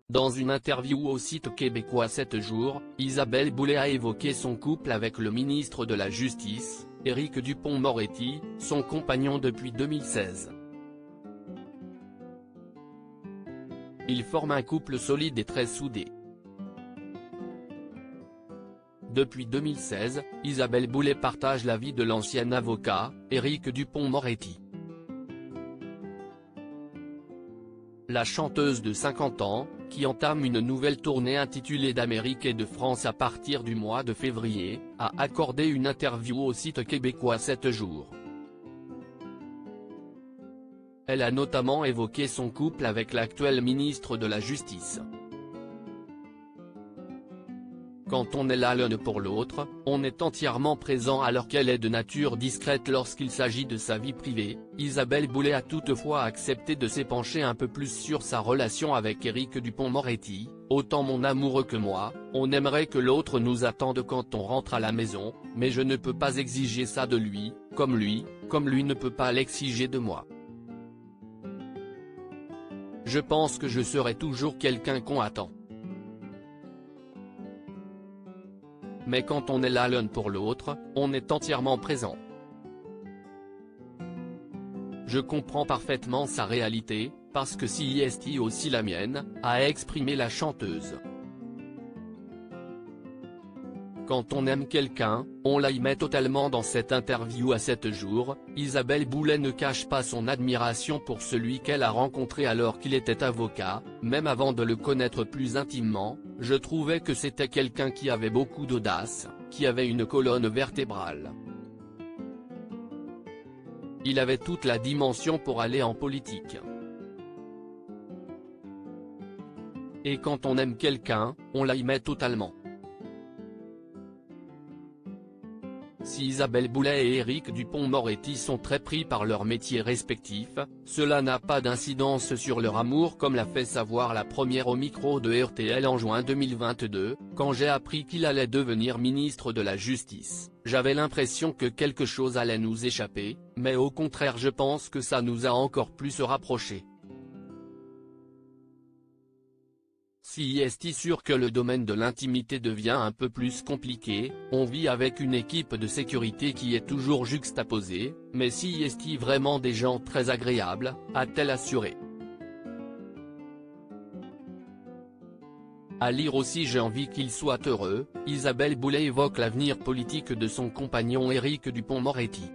Dans une interview au site québécois 7 jours, Isabelle Boulay a évoqué son couple avec le ministre de la Justice, Éric Dupond-Moretti, son compagnon depuis 2016. Ils forment un couple solide et très soudé. Depuis 2016, Isabelle Boulay partage la vie de l'ancien avocat, Éric Dupond-Moretti. La chanteuse de 50 ans, qui entame une nouvelle tournée intitulée d'Amérique et de France à partir du mois de février, a accordé une interview au site québécois 7 jours. Elle a notamment évoqué son couple avec l'actuel ministre de la Justice. Quand on est là l'un pour l'autre, on est entièrement présent alors qu'elle est de nature discrète lorsqu'il s'agit de sa vie privée. Isabelle Boulay a toutefois accepté de s'épancher un peu plus sur sa relation avec Éric Dupond-Moretti. Autant mon amoureux que moi, on aimerait que l'autre nous attende quand on rentre à la maison, mais je ne peux pas exiger ça de lui, comme lui ne peut pas l'exiger de moi. Je pense que je serai toujours quelqu'un qu'on attend. Mais quand on est là l'un pour l'autre, on est entièrement présent. Je comprends parfaitement sa réalité, parce que si est aussi la mienne, a exprimé la chanteuse. Quand on aime quelqu'un, on la y met totalement. Dans cette interview à 7 jours, Isabelle Boulay ne cache pas son admiration pour celui qu'elle a rencontré alors qu'il était avocat. Même avant de le connaître plus intimement, je trouvais que c'était quelqu'un qui avait beaucoup d'audace, qui avait une colonne vertébrale. Il avait toute la dimension pour aller en politique. Et quand on aime quelqu'un, on la y met totalement. Si Isabelle Boulay et Éric Dupond-Moretti sont très pris par leurs métiers respectifs, cela n'a pas d'incidence sur leur amour comme l'a fait savoir la première au micro de RTL en juin 2022, quand j'ai appris qu'il allait devenir ministre de la Justice. J'avais l'impression que quelque chose allait nous échapper, mais au contraire je pense que ça nous a encore plus rapprochés. Si est sûr que le domaine de l'intimité devient un peu plus compliqué, on vit avec une équipe de sécurité qui est toujours juxtaposée, mais si est vraiment des gens très agréables, a-t-elle assuré. À lire aussi j'ai envie qu'il soit heureux, Isabelle Boulay évoque l'avenir politique de son compagnon Éric Dupond-Moretti.